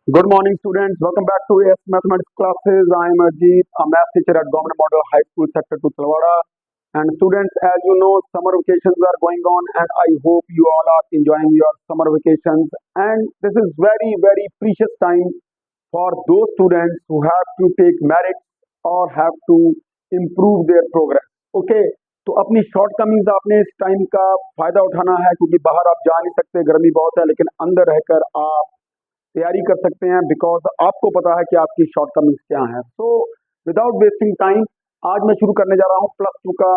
Good morning, students. Welcome back to AS Mathematics classes. I am Ajit, a math teacher at Government Model High School, Sector 2, Talwada. And students, as you know, summer vacations are going on, and I hope you all are enjoying your summer vacations. And this is very, very precious time for those students who have to take merit or have to improve their progress. Okay, तो अपनी shortcomings आपने इस time का फायदा उठाना है, क्योंकि बाहर आप जा नहीं सकते, गर्मी बहुत है, लेकिन अंदर रहकर आप तैयारी कर सकते हैं, बिकॉज आपको पता है कि आपकी शॉर्टकमिंग्स क्या हैं। सो विदाउट वेस्टिंग टाइम आज मैं शुरू करने जा रहा हूँ प्लस टू का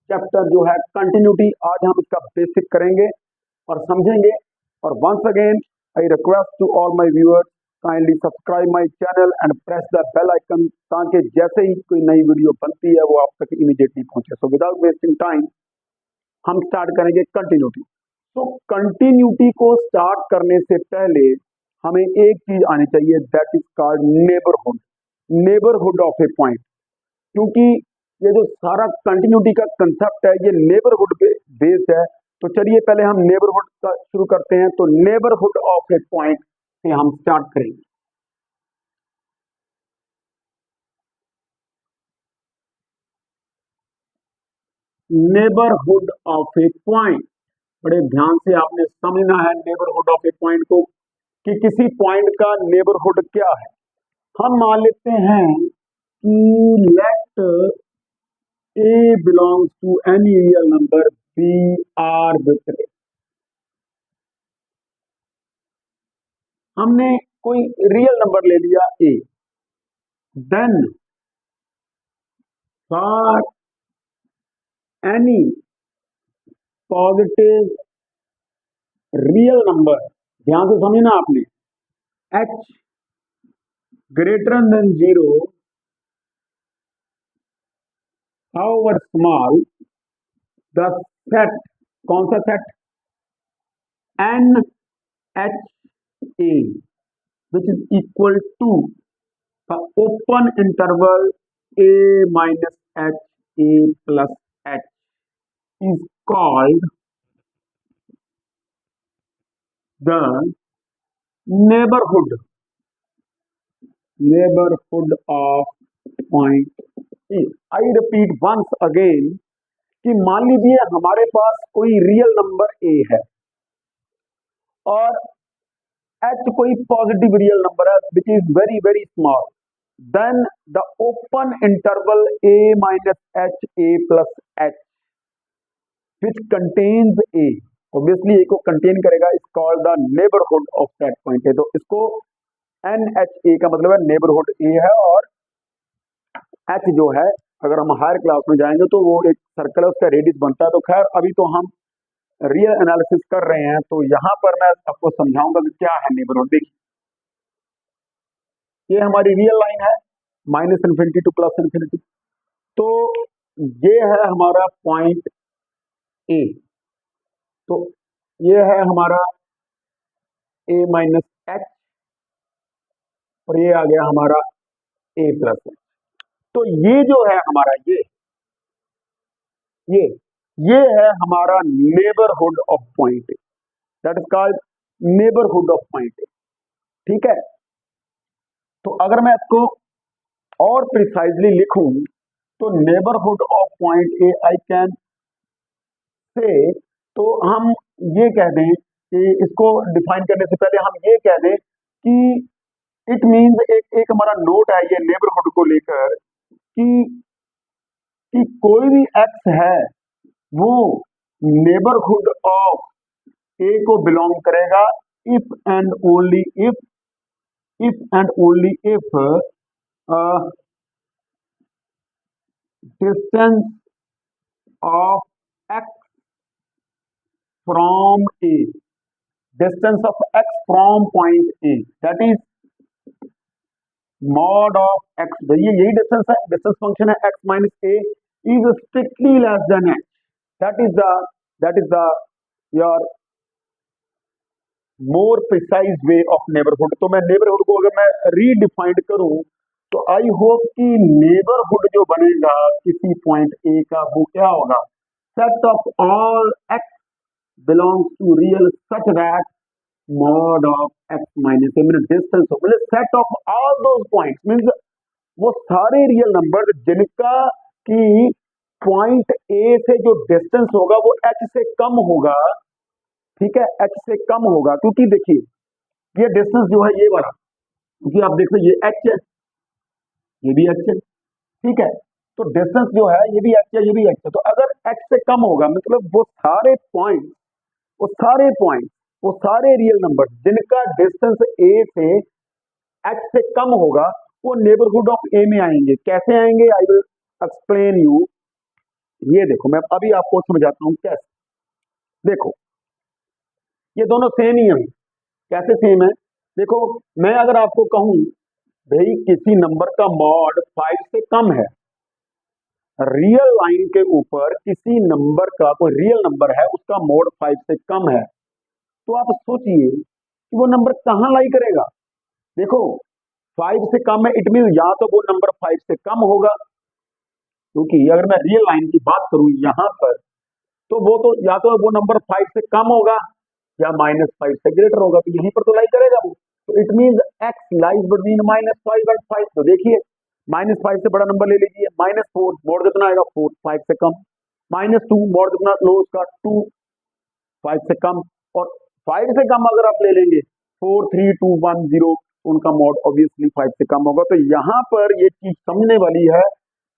चैप्टर जो है कंटिन्यूटी। आज हम इसका बेसिक करेंगे और समझेंगे। और once again I request to all my viewers, kindly subscribe my channel and press the bell icon, ताकि जैसे ही कोई नई वीडियो बनती है वो आप तक इमीडिएटली पहुंचे। सो विदाउट वेस्टिंग टाइम हम स्टार्ट करेंगे कंटिन्यूटी। तो कंटिन्यूटी को स्टार्ट करने से पहले हमें एक चीज आनी चाहिए, that is called neighbourhood. Neighbourhood of A point, क्योंकि ये जो सारा कंटिन्यूटी का कंसेप्ट है ये नेबरहुड पे बेस्ड है। तो चलिए पहले हम नेबरहुड का शुरू करते हैं। तो नेबरहुड ऑफ ए पॉइंट से हम स्टार्ट करेंगे। नेबरहुड ऑफ ए पॉइंट, बड़े ध्यान से आपने समझना है नेबरहुड ऑफ ए पॉइंट को, कि किसी पॉइंट का नेबरहुड क्या है। हम मान लेते हैं कि late A belongs to any real number, B arbitrary। हमने कोई रियल नंबर ले लिया A, then for any positive real number, ध्यान से समझना आपने, H greater than 0, however small, the set, कौन सा set, NHA, which is equal to the open interval A minus H, A plus H, is called the neighborhood of point A। I repeat once again कि मान लीजिए हमारे पास कोई real number A है और H कोई पॉजिटिव रियल नंबर है which is very very small, then the open interval A minus H, A plus H, which contains A, obviously A को contain करेगा, is called the neighborhood of that point है। तो इसको NHA का मतलब है neighbourhood A है, और H जो है अगर हम हायर क्लास में जाएंगे तो वो एक सर्कल है, उसका रेडियस बनता है। तो खैर अभी तो हम रियल एनालिसिस कर रहे हैं, तो यहाँ पर मैं आपको समझाऊंगा कि क्या है नेबरहुड। देखिए ये हमारी रियल लाइन है, minus infinity two plus infinity. तो ये है हमारा पॉइंट ए, तो ये है हमारा ए माइनस एच, और ये आ गया हमारा ए प्लस एच। तो ये जो है हमारा ये ये है हमारा neighbourhood of point, that is called neighbourhood of point. ठीक है, तो अगर मैं इसको और प्रिसाइजली लिखूं तो neighbourhood of point A I can से, तो हम ये कह दें कि इसको डिफाइन करने से पहले हम ये कह दें कि इट मीन्स एक हमारा नोट है ये नेबरहुड को लेकर, कि कोई भी एक्स है वो नेबरहुड ऑफ ए को बिलोंग करेगा if and only if distance of x from A, distance of x from point A, that is mod of x, यही डिस्टेंस है, डिस्टेंस फंक्शन है x minus A, is strictly less than H. That is the your more precise way of neighbourhood. तो मैं neighbourhood को अगर मैं redefined करूं तो आई होप कि नेबरहुड जो बनेगा किसी पॉइंट ए का वो क्या होगा, set of all x belongs to real such that mod of x minus a mean distance of मतलब set of all those points means वो सारे रियल नंबर जिनका की पॉइंट ए से जो डिस्टेंस होगा वो h से कम होगा, ठीक है, h से कम होगा, क्योंकि देखिए ये डिस्टेंस जो है ये वाला, क्योंकि आप देख रहे ये h है, ये भी h है, ठीक है, तो डिस्टेंस जो है ये भी h है, ये भी h है, तो अगर h से कम होगा मतलब वो सारे पॉइंट, वो सारे पॉइंट, वो सारे रियल नंबर जिनका डिस्टेंस a से h से कम होगा वो नेबरहुड ऑफ a में आएंगे। कैसे आएंगे? I will explain you. ये देखो मैं अभी आपको समझाता हूं कैसे। देखो ये दोनों सेम ही है। कैसे सेम है? देखो मैं अगर आपको कहूं भाई किसी नंबर का मॉड 5 से कम है, रियल लाइन के ऊपर किसी नंबर का कोई रियल नंबर है उसका मॉड 5 से कम है, तो आप सोचिए कि वो नंबर कहां लाई करेगा। देखो 5 से कम है इट मीन या तो वो नंबर 5 से कम होगा, क्योंकि अगर मैं रियल लाइन की बात करूं यहां पर तो वो तो या तो वो नंबर 5 से कम होगा या -5 से ग्रेटर होगा, तो यहीं पर तो लाई करेगा वो। तो it mean x lies between -5 and 5। तो देखिए -5 से बड़ा नंबर ले लीजिए, -4 मोड कितना आएगा 4, 5 से कम, -2 मोड कितना लो उसका 2, 5 से कम, और 5 से कम अगर आप ले लेंगे 4, 3, 2, 1, 0, उनका मोड ऑब्वियसली 5 से कम होगा। तो यहाँ पर ये चीज समझने वाली है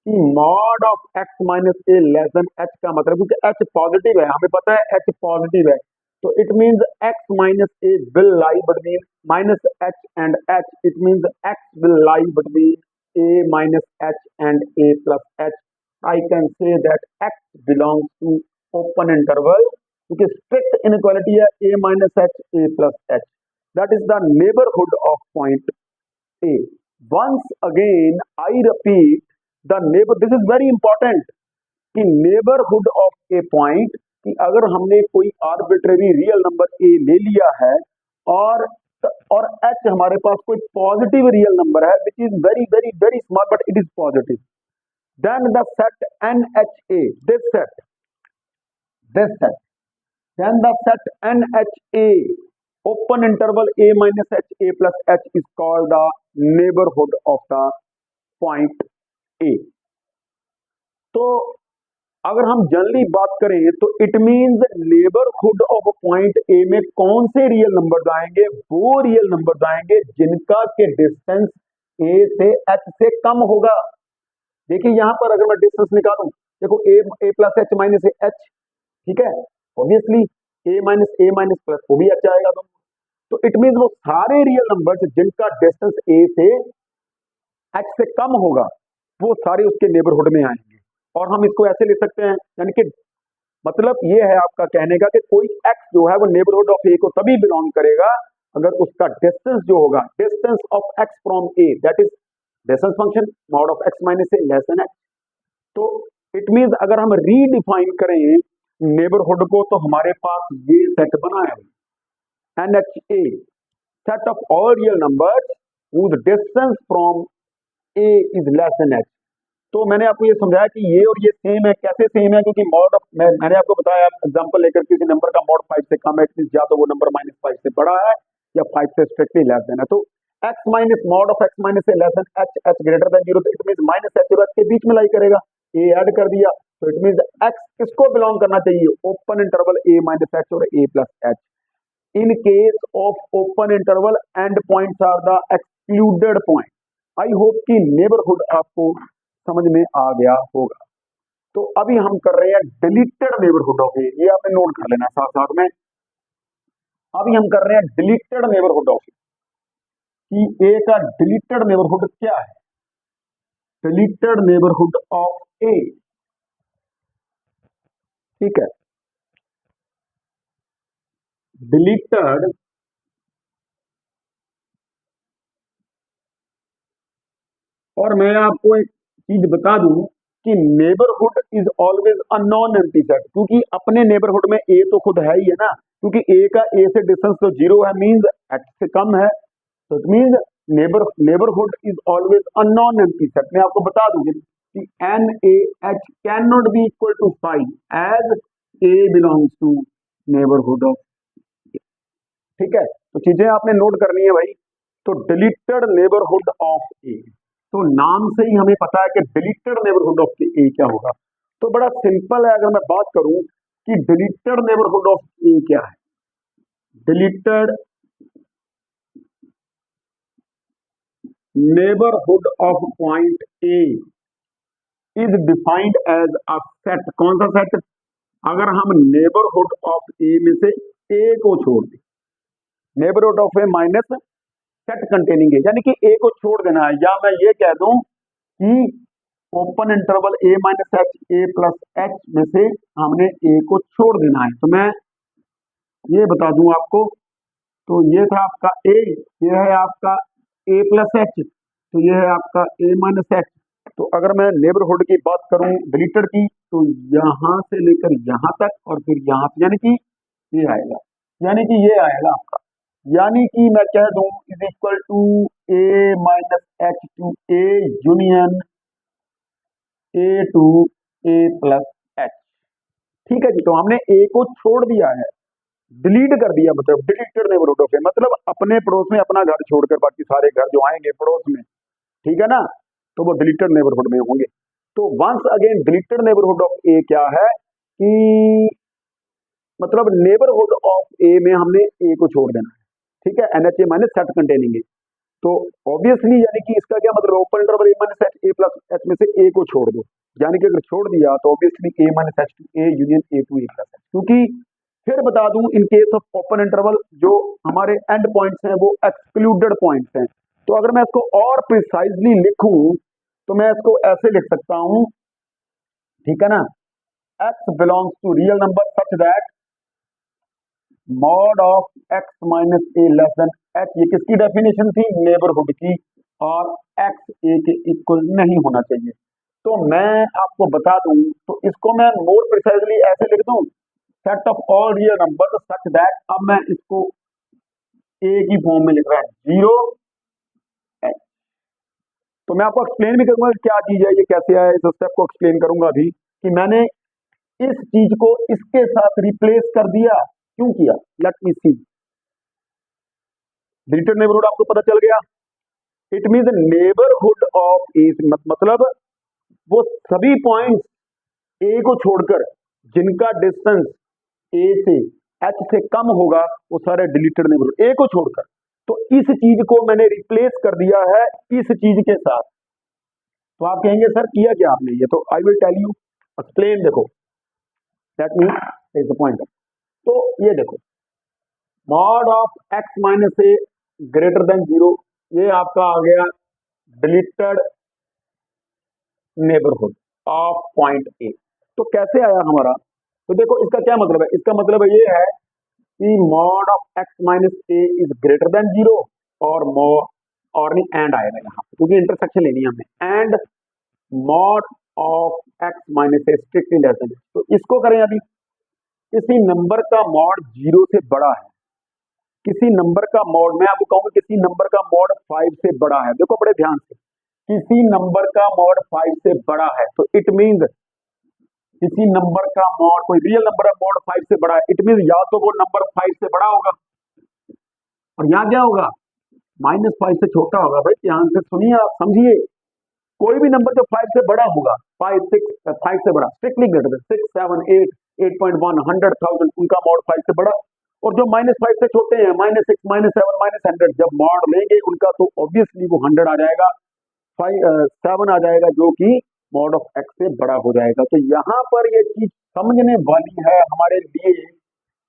कि mod of x minus a less than h का मतलब, क्योंकि h पॉजिटिव है, हमें पता है h पॉजिटिव है, तो it means x minus a will lie between minus h and h, it means x will lie between a minus h and a plus h। I can say that x belongs to open interval, क्योंकि strict inequality है a minus h a plus h, that is the neighbourhood of point a। once again I repeat the neighbor, this is very important कि neighborhood of a point, कि अगर हमने कोई arbitrary real number a ले लिया है और h हमारे पास कोई पॉजिटिव रियल नंबर है which is very very very small but it is positive, then the set NHA, this set, then the set NHA open interval a minus h a plus h is called the neighborhood of the point a। तो अगर हम generally बात करें तो it means neighbourhood of point ए में कौन से real number आएंगे? वो रियल नंबर आएंगे जिनका के डिस्टेंस ए से एच से कम होगा। देखिए यहां पर अगर मैं डिस्टेंस निकालूं, देखो ए प्लस एच माइनस एच, ठीक है, ऑब्वियसली ए माइनस प्लस वो भी एच आएगा दोनों। तो इट मीन वो सारे रियल नंबर जिनका डिस्टेंस ए से एच से कम होगा वो सारे उसके नेबरहुड में आएंगे। और हम इसको ऐसे ले सकते हैं, यानी कि मतलब ये है आपका कहने का कि कोई एक्स जो है वो नेबरहुड ऑफ ए को तभी बिलोंग करेगा अगर उसका डिस्टेंस जो होगा, distance of x from A, that is distance function mod of x minus a less then x. तो इट मींस अगर हम रीडिफाइन करें नेबरहुड को तो हमारे पास ये सेट बना है NHA, set of all real numbers whose distance from A is less than h। तो मैंने आपको ये समझाया कि ये और ये सेम है। कैसे सेम है? क्योंकि मॉड ऑफ मैंने आपको बताया एग्जांपल लेकर किसी नंबर का मॉड 5 से कम है, या तो वो नंबर -5 से बड़ा है या 5 से स्ट्रिक्टली लेस देन है। तो x minus mod of x minus से less than h, h greater than 0, तो इट मींस माइनस h और h के बीच में लाई करेगा, a ऐड कर दिया, तो इट मींस x किसको बिलोंग करना चाहिए? Open interval a minus h और a plus h। In case of open interval end points are the excluded point। I hope कि नेबरहुड आपको समझ में आ गया होगा। तो अभी हम कर रहे हैं डिलीटेड नेबरहुड ऑफ ए, ये आपने नोट कर लेना साथ साथ में। अभी हम कर रहे हैं डिलीटेड नेबरहुड ऑफ ए, कि ए का डिलीटेड नेबरहुड क्या है? डिलीटेड नेबरहुड ऑफ ए, ठीक है, डिलीटेड और मैं आपको एक चीज बता दूं कि neighbourhood is always a non empty set, क्योंकि अपने नेबरहुड में ए तो खुद है ही है ना, क्योंकि ए का ए से डिस्टेंस तो 0 है, मींस एक्स से कम है, तो it means neighbourhood is always a non empty set. मैं आपको बता दूं कि N A H can not be equal to 5 as A belongs to neighbourhood of, ठीक है। तो चीजें आपने नोट करनी है भाई। तो डिलीटेड नेबरहुड ऑफ ए, तो नाम से ही हमें पता है कि डिलीटेड नेबरहुड ऑफ ए क्या होगा। तो बड़ा सिंपल है, अगर मैं बात करूं कि डिलीटेड नेबरहुड ऑफ ए क्या है, deleted neighbourhood of point a is defined as a set. कौन सा सेट? अगर हम नेबरहुड ऑफ ए में से ए को छोड़ दें, neighbourhood of A minus set containing A, यानी कि ए को छोड़ देना है, या मैं ये कह दूं कि open interval a minus H, A plus H में से हमने ए को छोड़ देना है। तो मैं ये बता दूं आपको, तो ये था आपका ए, ये है आपका ए प्लस एच, तो ये है आपका ए माइनस एच। तो अगर मैं नेबरहुड की बात करूं डिलीटेड की, तो यहां से लेकर यहां तक और फिर यहां से, यानी कि ये आएगा, यानी कि ये आएगा आपका, यानी कि मैं कह दूं is equal to a minus h to a union a to a plus h. ठीक है जी, तो हमने ए को छोड़ दिया है, डिलीट कर दिया, मतलब डिलीटेड नेबरहुड ऑफ ए, मतलब अपने पड़ोस में अपना घर छोड़कर बाकी सारे घर जो आएंगे पड़ोस में, ठीक है ना, तो वो डिलीटेड नेबरहुड में होंगे। तो once again deleted neighbourhood of a क्या है कि मतलब नेबरहुड ऑफ ए में हमने ए को छोड़ देना है, ठीक है, NHA minus set containing A. तो ऑब्वियसली यानी कि इसका क्या मतलब, open interval a minus H, A plus H में से ए को छोड़ दो, यानी कि अगर छोड़ दिया तो obviously a minus h to a union a to a plus h. क्योंकि फिर बता दूं in case of open interval जो हमारे एंड पॉइंट्स हैं वो एक्सक्लूडेड पॉइंट्स हैं। तो अगर मैं इसको और प्रिसाइजली लिखूं तो मैं इसको ऐसे लिख सकता हूं, ठीक है ना, x belongs to real number such that mod of x minus a less than h। ये किसकी डेफिनेशन थी? नेबरहुड की, और x a के इक्वल नहीं होना चाहिए। तो मैं आपको बता दूं, तो इसको मैं मोर प्रिसाइजली ऐसे लिख दूं, set of all real number such that, अब मैं इसको a की फॉर्म में लिख रहा है 0 h। तो मैं आपको एक्सप्लेन भी करूंगा कि क्या चीज है, ये कैसे आया, इस स्टेप को एक्सप्लेन करूंगा अभी कि मैंने इस चीज को इसके साथ रिप्लेस कर दिया, क्यों किया, लेट मी सी। डिलीटेड नेबरहुड आपको पता चल गया, इट मींस नेबरहुड ऑफ ए, मतलब वो सभी पॉइंट्स ए को छोड़कर जिनका डिस्टेंस ए से एच से कम होगा वो सारे डिलीटेड नेबरहुड, ए को छोड़कर। तो इस चीज को मैंने रिप्लेस कर दिया है इस चीज के साथ। तो आप कहेंगे सर किया क्या आपने, ये तो I will tell you, explain. देखो that mean is the point. तो ये देखो, mod of x minus a greater than 0, ये आपका आ गया deleted neighbourhood of point a. तो कैसे आया हमारा? तो देखो इसका क्या मतलब है, इसका मतलब ये है कि mod of x minus A is greater than 0, और और नहीं एंड आएगा यहाँ पे, क्योंकि इंटरसेक्शन लेनी है हमें, and mod of x minus A strictly less than. तो इसको करें अभी, किसी नंबर का मॉड 0 से बड़ा है, किसी नंबर का मॉड, मैं आपको कहूंगा किसी नंबर का मॉड 5 से बड़ा है, देखो बड़े ध्यान से, किसी नंबर का मॉड 5 से बड़ा है, तो इट मींस किसी नंबर का मॉड, कोई रियल नंबर का मॉड 5 से बड़ा है, इट मींस या तो वो नंबर 5 से बड़ा होगा, और यहाँ क्या होगा, -5 से छोटा होगा। भाई ध्यान से सुनिए, आप समझिए, कोई भी नंबर जो 5 से बड़ा होगा, 5 6 5 से बड़ा, स्ट्रिक्टली ग्रेटर देन 6 7 8 8.1 100,000, उनका मॉड 5 से बड़ा। और जो -5 से छोटे हैं, -6 -7 -100, जब मॉड लेंगे उनका तो ऑब्वियसली वो 100 आ जाएगा, 7 आ जाएगा, जो कि मॉड ऑफ एक्स से बड़ा हो जाएगा। तो यहाँ पर ये चीज समझने वाली है हमारे लिए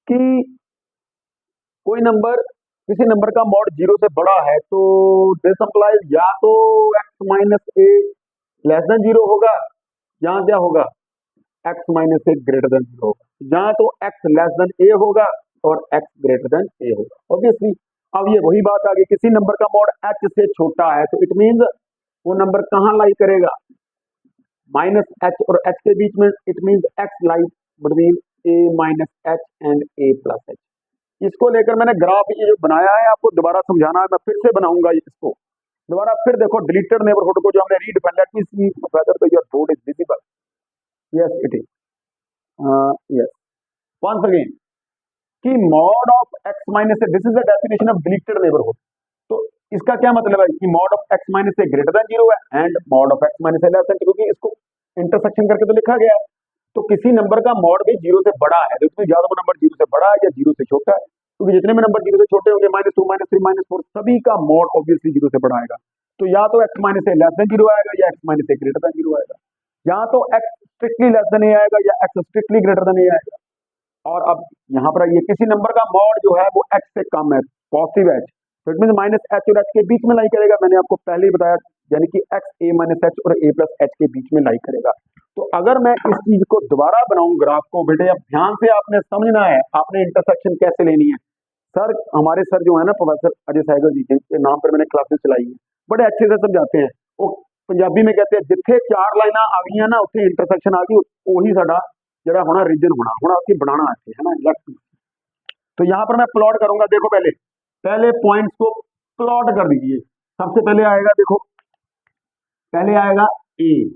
कि कोई नंबर, किसी नंबर का मॉड 0 से बड़ा है, तो दिस इंप्लाइज या तो x minus a less then 0 होगा, यहाँ क्या होगा, x minus a greater than 0 होगा, यहाँ तो x लेस देन ए होगा और x ग्रेटर देन ए होगा ऑब्वियसली। अब ये वही बात आ गई, किसी नंबर का मॉड h से छोटा है, तो इट मींस वो नंबर कहाँ लाई करेगा, -h और h के बीच में, it means x lie between a minus H and a plus H. इसको लेकर मैंने ग्राफ ये जो बनाया है, आपको दोबारा समझाना है, मैं फिर से बनाऊंगा इसको दोबारा। फिर देखो डिलीटेड नेबरहुड को जो हमने redefine, let me see whether your board is visible, yes it is, yes, once again, कि mod of x minus a, this is the definition of deleted neighbourhood. तो इसका क्या मतलब है कि mod of x minus a greater than zero है and mod of x minus a less than, क्योंकि इसको इंटरसेक्शन करके तो लिखा गया है। तो किसी नंबर का मॉड भी जीरो से बड़ा है, तो इसमें ज्यादा नंबर जीरो से बड़ा है या जीरो से छोटा है, क्योंकि जितने भी नंबर जीरो से छोटे होंगे -2 -3 -4 सभी का मॉड ऑब्वियसली जीरो से बड़ा आएगा। तो या तो x minus a less than zero आएगा या x minus a greater than zero आएगा, या तो एक्स स्ट्रिक्टली लेस देन ए आएगा या एक्स स्ट्रिक्टली ग्रेटर देन ए आएगा। और अब यहाँ पर ये किसी नंबर का मॉड जो है वो एक्स से कम है, पॉजिटिव एच, तो इट मीन माइनस एच और एच के बीच में लाई करेगा। मैंने आपको पहले ही बताया, यानी कि एक्स ए माइनस एच और ए प्लस एच के बीच में लाई करेगा। तो अगर मैं इस चीज को दोबारा बनाऊं ग्राफ को, बेटे अब ध्यान से आपने समझना है, आपने इंटरसेक्शन कैसे लेनी है। सर हमारे सर जो है ना प्रोफेसर अजय सहगल जी, जिनके नाम पर मैंने क्लासेस चलाई है, बड़े अच्छे से समझाते हैं। वो पंजाबी में कहते हैं जिथे चार लाइना आ गई ना उत्थे इंटरसेक्शन आ गई, वही साडा जरा होना रीजन होना होना उसकी बनाना आते है ना लेफ्ट। तो यहाँ पर मैं प्लॉट करूंगा, देखो पहले पहले पॉइंट्स को प्लॉट कर दीजिए। सबसे पहले आएगा, देखो पहले आएगा ए,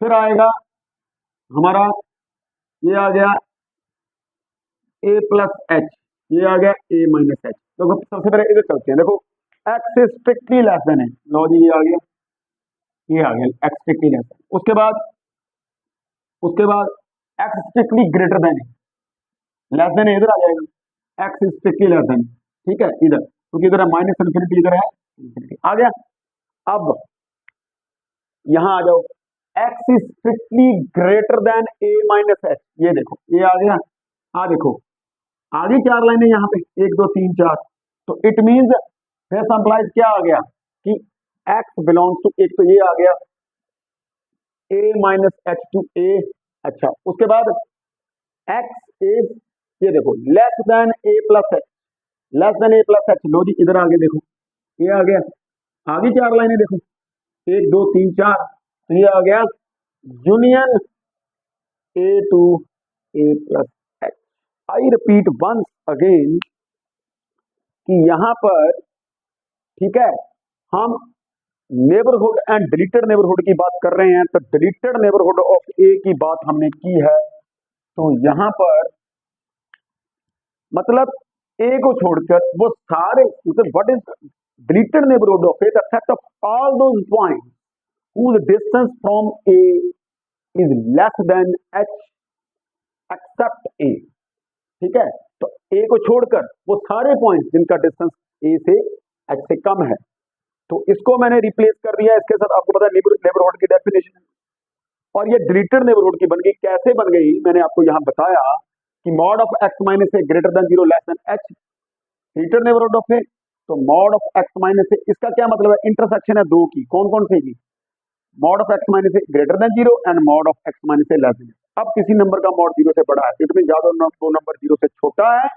फिर आएगा हमारा ये आ गया ए प्लस एच, ये आ गया ए माइनस एच। तो सबसे पहले इधर चलते हैं, देखो x is strictly less than है, लो जी ये आ गया, ये आ गया एक्स स्ट्रिक्टली लेस देन। उसके बाद एक्स स्ट्रिक्टली ग्रेटर देन है, लेस देन इधर आ जाएगा, x is strictly less than, ठीक है इधर, क्योंकि इधर है माइनस इन्फिनिटी, इधर है इन्फिनिटी, आ गया। अब यहां आ जाओ, x is strictly greater than A minus H, ये देखो ये आ गया। देखो आगे चार लाइनें यहाँ पे 1 2 3 4, तो इट मींस दिस इंप्लाइज क्या आ गया कि एक्स बिलोंग्स टू, एक तो ये आ गया ए माइनस एच टू ए। अच्छा उसके बाद एक्स इज, ये देखो लेस देन ए प्लस एच, लेस देन ए प्लस एच, लो जी इधर आगे देखो ये आ गया। आगे चार लाइनें देखो 1 2 3 4, तो ये आ गया union a to a plus h. I repeat once again कि यहां पर, ठीक है, हम नेबरहुड एंड डिलीटेड नेबरहुड की बात कर रहे हैं। तो डिलीटेड नेबरहुड ऑफ ए की बात हमने की है, तो यहां पर मतलब ए को छोड़कर वो सारे, what is deleted neighbourhood of A, the set of all those points whose distance from A is less than H except A, ठीक है। तो A को छोड़कर वो सारे पॉइंट्स जिनका डिस्टेंस A से H से कम है, तो इसको मैंने रिप्लेस कर दिया इसके साथ। आपको पता है नेबरहुड की डेफिनेशन, और ये डिलीटेड नेबरहुड की बन गई। कैसे बन गई मैंने आपको यहां बताया कि mod of x minus a greater than zero less than h, deleted neighbourhood of a. तो mod of x minus a, इसका क्या मतलब है, इंटरसेक्शन है दो की, कौन कौन सी की, mod of x minus a greater than zero and mod of x minus a less then. अब किसी नंबर का मॉड जीरो से बड़ा है, तो इसमें ज्यादा दो नंबर जीरो से छोटा है,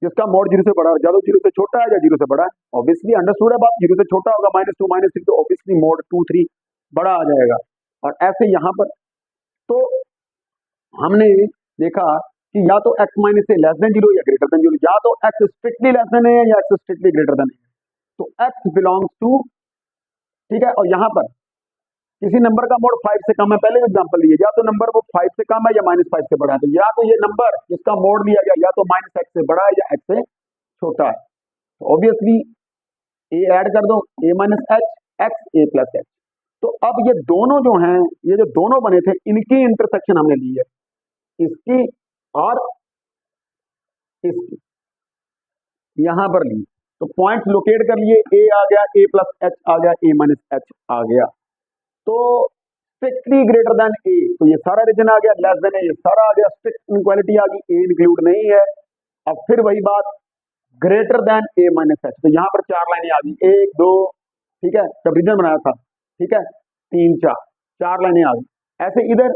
जिसका मॉड जीरो से बड़ा है, ज्यादा जीरो से छोटा है या जीरो से बड़ा है, ऑब्वियसली अंडरस्टूड है बात, जीरो से छोटा होगा -2 -3, तो ऑब्वियसली मॉड 2 3 बड़ा आ जाएगा। और ऐसे यहां पर तो हमने देखा कि या तो x minus a less than zero या ग्रेटर देन जीरो, या तो एक्स स्ट्रिक्टली लेस देन है या एक्स स्ट्रिक्टली ग्रेटर देन है। तो एक्स बिलोंग्स टू, ठीक है, और यहां पर किसी नंबर का मोड 5 से कम है, पहले एग्जांपल दिए, या तो नंबर वो 5 से कम है या -5 से बड़ा है, तो या तो ये नंबर जिसका मोड दिया गया या तो -x से बड़ा है या x से छोटा है। तो ऑब्वियसली ए ऐड कर दो, a minus H x A plus H. तो अब ये दोनों जो हैं, ये जो दोनों बने थे, इनकी इंटरसेक्शन हमने ली है, इसकी और इसकी, यहां पर ली। तो पॉइंट लोकेट कर लिए, ए आ गया, ए प्लस एच आ गया, ए माइनस एच आ गया। तो स्ट्रिक्टली ग्रेटर देन ए, तो ये सारा रीजन आ गया, लेस देन ए ये सारा आ गया, स्ट्रिक्ट इनक्वालिटी आ गई, ए इंक्लूड नहीं है। अब फिर वही बात, ग्रेटर देन ए माइनस एच, तो यहां पर चार लाइनें आ गई, 1 2, ठीक है, जब रीजन बनाया था, ठीक है, 3 4, चार लाइनें आ गई। ऐसे इधर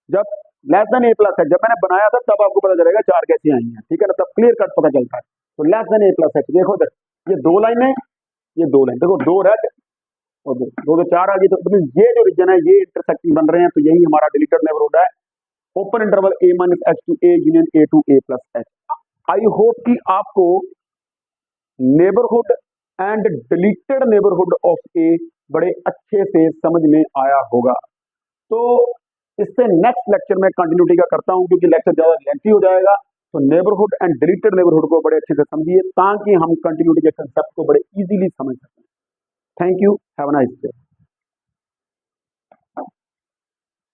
जब लेस देन ए प्लस एच, जब मैंने बनाया था तब आपको पता चलेगा चार कैसी आई हैं, ठीक है ना, तब क्लियर कट पता चलता है। तो लेस देन ए प्लस एच, देखो इधर ये दो लाइनें, ये दो लाइन, देखो दो रेड और दो दो चार आ गई। तो ये जो रीजन है ये इंटरसेक्टिंग बन रहे हैं, तो यही हमारा डिलीटेड नेबरहुड है, open interval a minus h to a union a to a plus h. I hope कि आपको neighbourhood and deleted neighbourhood of a बड़े अच्छे से समझ में आया होगा। तो इससे नेक्स्ट लेक्चर में कंटिन्यूटी का करता हूं, क्योंकि लेक्चर ज़्यादा लेंथी हो जाएगा। तो नेबरहुड एंड डिलीटेड नेबरहुड को बड़े अच्छे से समझिए, ताकि हम कंटिन्यूटी के कंसेप्ट को बड़े इजीली समझ सकें। Thank you, have a nice day.